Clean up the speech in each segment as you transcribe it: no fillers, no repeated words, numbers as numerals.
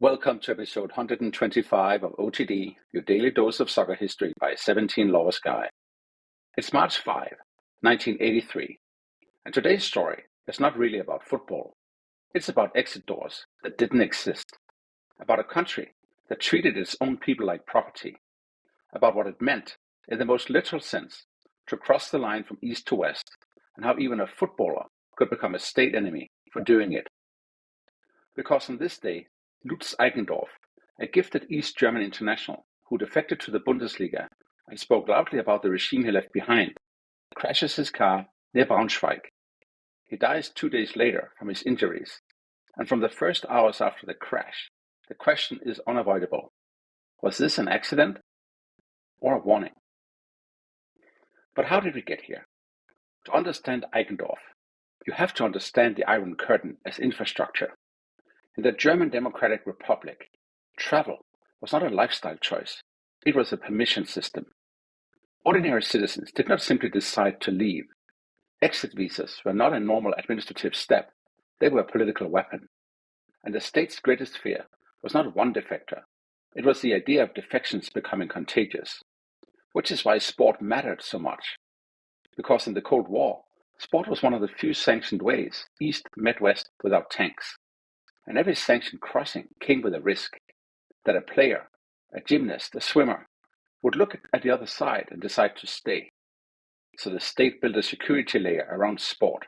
Welcome to episode 125 of OTD, your daily dose of soccer history by a 17-Lawless guy. It's March 5, 1983, and today's story is not really about football. It's about exit doors that didn't exist, about a country that treated its own people like property, about what it meant, in the most literal sense, to cross the line from east to west, and how even a footballer could become a state enemy for doing it. Because on this day, Lutz Eigendorf, a gifted East German international who defected to the Bundesliga and spoke loudly about the regime he left behind, crashes his car near Braunschweig. He dies 2 days later from his injuries, and from the first hours after the crash, the question is unavoidable. Was this an accident or a warning? But how did we get here? To understand Eigendorf, you have to understand the Iron Curtain as infrastructure. In the German Democratic Republic, travel was not a lifestyle choice, it was a permission system. Ordinary citizens did not simply decide to leave. Exit visas were not a normal administrative step, they were a political weapon. And the state's greatest fear was not one defector, it was the idea of defections becoming contagious. Which is why sport mattered so much. Because in the Cold War, sport was one of the few sanctioned ways East met West without tanks. And every sanctioned crossing came with a risk that a player, a gymnast, a swimmer would look at the other side and decide to stay. So the state built a security layer around sport.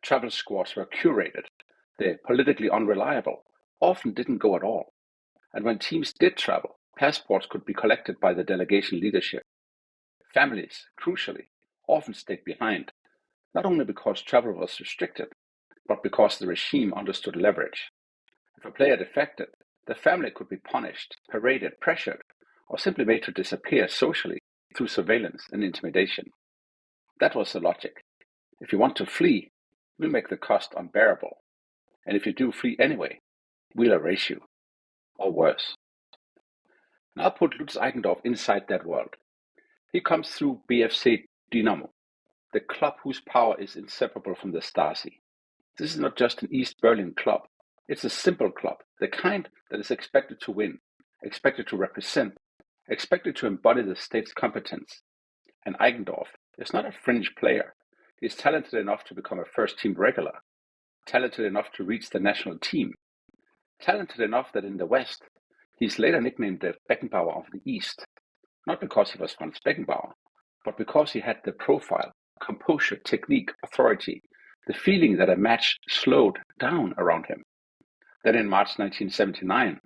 Travel squads were curated. The politically unreliable often didn't go at all. And when teams did travel, passports could be collected by the delegation leadership. Families, crucially, often stayed behind, not only because travel was restricted, but because the regime understood leverage. If a player defected, the family could be punished, paraded, pressured, or simply made to disappear socially through surveillance and intimidation. That was the logic. If you want to flee, we'll make the cost unbearable. And if you do flee anyway, we'll erase you. Or worse. Now put Lutz Eigendorf inside that world. He comes through BFC Dynamo, the club whose power is inseparable from the Stasi. This is not just an East Berlin club. It's a simple club, the kind that is expected to win, expected to represent, expected to embody the state's competence. And Eigendorf is not a fringe player. He is talented enough to become a first-team regular, talented enough to reach the national team, talented enough that in the West, he is later nicknamed the Beckenbauer of the East, not because he was Franz Beckenbauer, but because he had the profile, composure, technique, authority, the feeling that a match slowed down around him. Then in March 1979,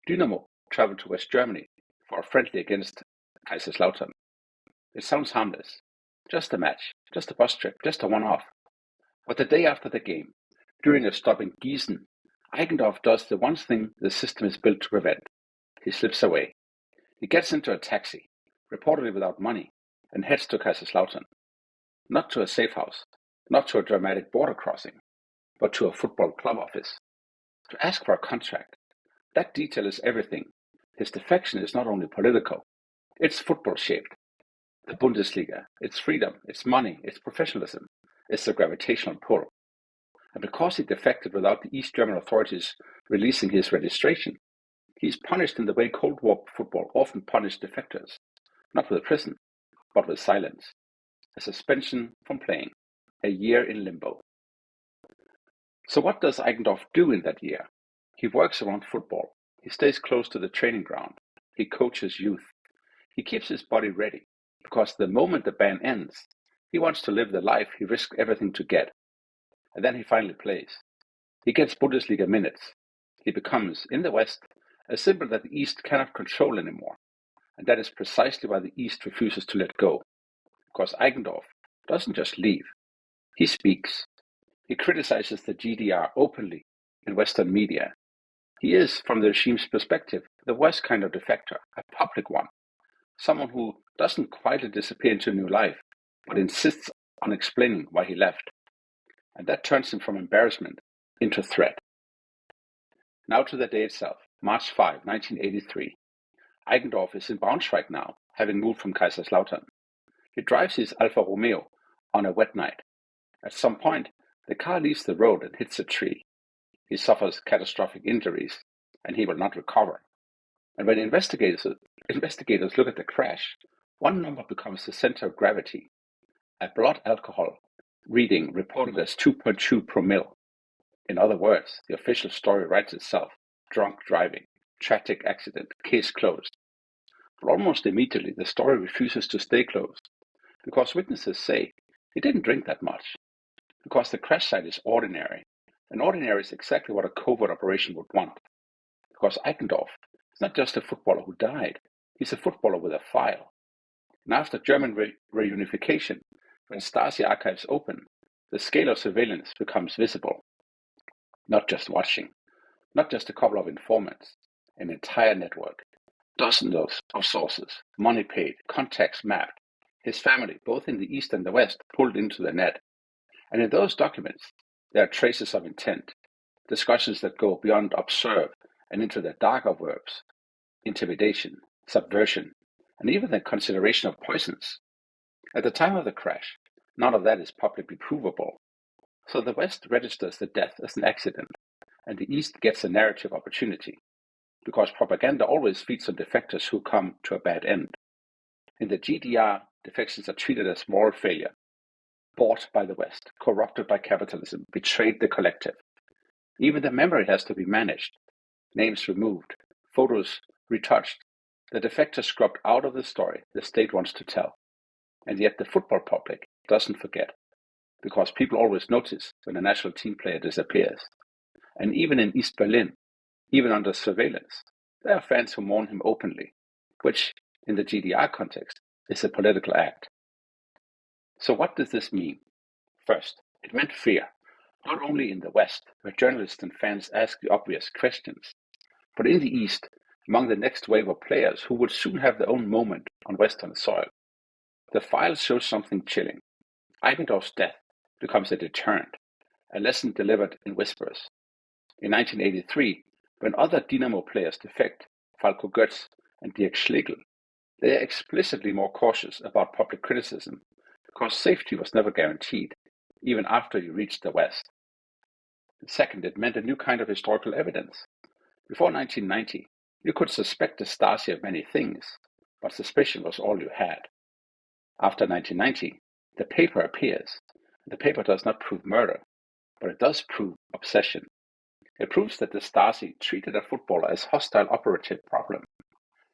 Dynamo traveled to West Germany for a friendly against Kaiserslautern. It sounds harmless. Just a match, just a bus trip, just a one-off. But the day after the game, during a stop in Gießen, Eigendorf does the one thing the system is built to prevent. He slips away. He gets into a taxi, reportedly without money, and heads to Kaiserslautern. Not to a safe house, not to a dramatic border crossing, but to a football club office. To ask for a contract. That detail is everything. His defection is not only political, it's football-shaped. The Bundesliga, its freedom, its money, its professionalism, it's the gravitational pull. And because he defected without the East German authorities releasing his registration, he is punished in the way Cold War football often punished defectors, not with prison, but with silence. A suspension from playing, a year in limbo. So what does Eigendorf do in that year? He works around football. He stays close to the training ground. He coaches youth. He keeps his body ready, because the moment the ban ends, he wants to live the life he risked everything to get. And then he finally plays. He gets Bundesliga minutes. He becomes, in the West, a symbol that the East cannot control anymore. And that is precisely why the East refuses to let go. Because Eigendorf doesn't just leave. He speaks. He criticizes the GDR openly in Western media. He is, from the regime's perspective, the worst kind of defector, a public one. Someone who doesn't quietly disappear into a new life, but insists on explaining why he left. And that turns him from embarrassment into threat. Now to the day itself, March 5, 1983. Eigendorf is in Braunschweig now, having moved from Kaiserslautern. He drives his Alfa Romeo on a wet night. At some point, the car leaves the road and hits a tree. He suffers catastrophic injuries. and he will not recover. And when investigators look at the crash, one number becomes the center of gravity, a blood alcohol reading reported as 2.2 promille. In other words, the official story writes itself: drunk driving, tragic accident, case closed. But almost immediately, the story refuses to stay closed, because witnesses say he didn't drink that much, because the crash site is ordinary, and ordinary is exactly what a covert operation would want. Because Eigendorf is not just a footballer who died, he's a footballer with a file. And after German reunification, when Stasi archives open, the scale of surveillance becomes visible. Not just watching, not just a couple of informants, an entire network, dozens of sources, money paid, contacts mapped, his family, both in the East and the West, pulled into the net. And in those documents, there are traces of intent, discussions that go beyond observe and into the darker verbs: intimidation, subversion, and even the consideration of poisons. At the time of the crash, none of that is publicly provable. So the West registers the death as an accident, and the East gets a narrative opportunity, because propaganda always feeds on defectors who come to a bad end. In the GDR, defections are treated as moral failure, bought by the West, corrupted by capitalism, betrayed the collective. Even the memory has to be managed, names removed, photos retouched, the defector scrubbed out of the story the state wants to tell. And yet the football public doesn't forget, because people always notice when a national team player disappears. And even in East Berlin, even under surveillance, there are fans who mourn him openly, which, in the GDR context, is a political act. So what does this mean? First, it meant fear, not only in the West, where journalists and fans ask the obvious questions, but in the East, among the next wave of players who would soon have their own moment on Western soil. The file shows something chilling. Eigendorf's death becomes a deterrent, a lesson delivered in whispers. In 1983, when other Dynamo players defect, Falco Götz and Dirk Schlegel, they are explicitly more cautious about public criticism, because safety was never guaranteed, even after you reached the West. Second, it meant a new kind of historical evidence. Before 1990, you could suspect the Stasi of many things, but suspicion was all you had. After 1990, the paper appears. The paper does not prove murder, but it does prove obsession. It proves that the Stasi treated a footballer as hostile operative problem.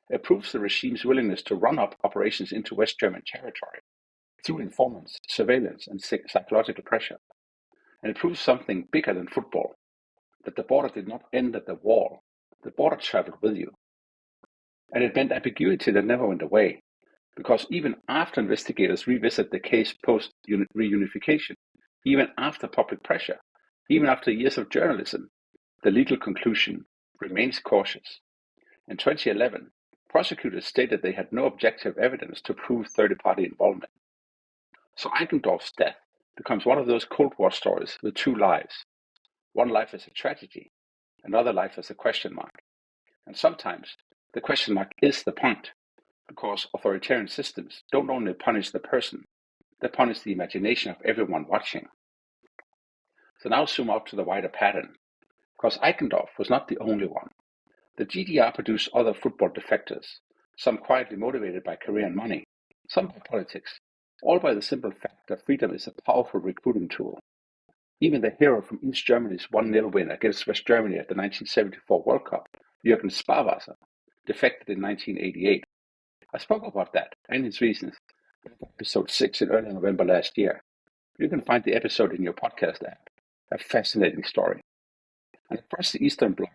It proves the regime's willingness to run up operations into West German territory through informants, surveillance, and psychological pressure. And it proves something bigger than football, that the border did not end at the wall. The border traveled with you. And it meant ambiguity that never went away, because even after investigators revisit the case post-reunification, even after public pressure, even after years of journalism, the legal conclusion remains cautious. In 2011, prosecutors stated they had no objective evidence to prove third-party involvement. So Eigendorf's death becomes one of those Cold War stories with two lives. One life as a tragedy, another life as a question mark. And sometimes the question mark is the point, because authoritarian systems don't only punish the person, they punish the imagination of everyone watching. So now zoom out to the wider pattern, because Eigendorf was not the only one. The GDR produced other football defectors, some quietly motivated by career and money, some by politics, all by the simple fact that freedom is a powerful recruiting tool. Even the hero from East Germany's 1-0 win against West Germany at the 1974 World Cup, Jürgen Sparwasser, defected in 1988. I spoke about that and his reasons in episode 6 in early November last year. You can find the episode in your podcast app. A fascinating story. And across the Eastern Bloc,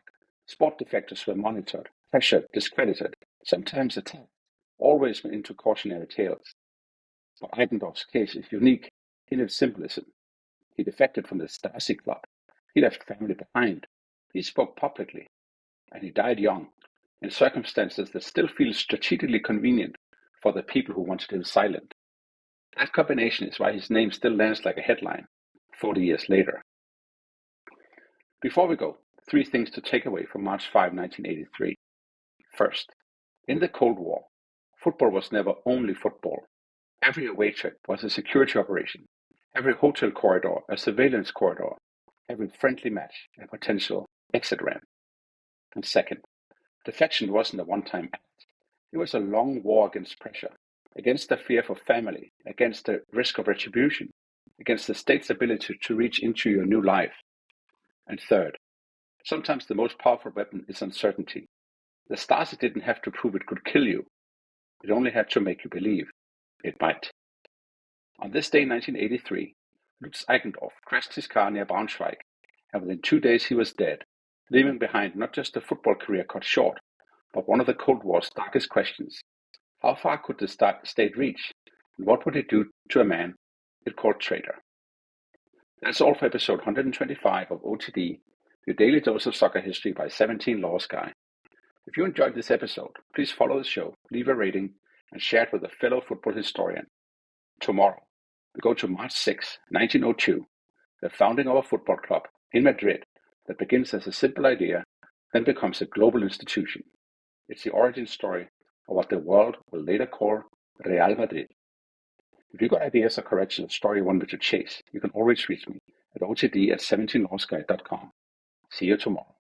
sport defectors were monitored, pressured, discredited, sometimes attacked, always went into cautionary tales. But Eigendorf's case is unique in its symbolism. He defected from the Stasi club. He left family behind. He spoke publicly. And he died young, in circumstances that still feel strategically convenient for the people who wanted him silent. That combination is why his name still lands like a headline 40 years later. Before we go, 3 things to take away from March 5, 1983. First, in the Cold War, football was never only football. Every away trip was a security operation. Every hotel corridor a surveillance corridor. Every friendly match a potential exit ramp. And second, defection wasn't a one-time act. It was a long war against pressure, against the fear for family, against the risk of retribution, against the state's ability to reach into your new life. And third, sometimes the most powerful weapon is uncertainty. The Stasi didn't have to prove it could kill you. It only had to make you believe it might. On this day in 1983, Lutz Eigendorf crashed his car near Braunschweig, and within 2 days he was dead, leaving behind not just a football career cut short, but one of the Cold War's darkest questions. How far could the state reach, and what would it do to a man it called Traitor? That's all for episode 125 of OTD, your daily dose of soccer history by 17 Laws Guy. If you enjoyed this episode, please follow the show, leave a rating, and share it with a fellow football historian. Tomorrow, we go to March 6, 1902, the founding of a football club in Madrid that begins as a simple idea, then becomes a global institution. It's the origin story of what the world will later call Real Madrid. If you've got ideas or corrections of story you want me to chase, you can always reach me at otd@17lawsguy.com. See you tomorrow.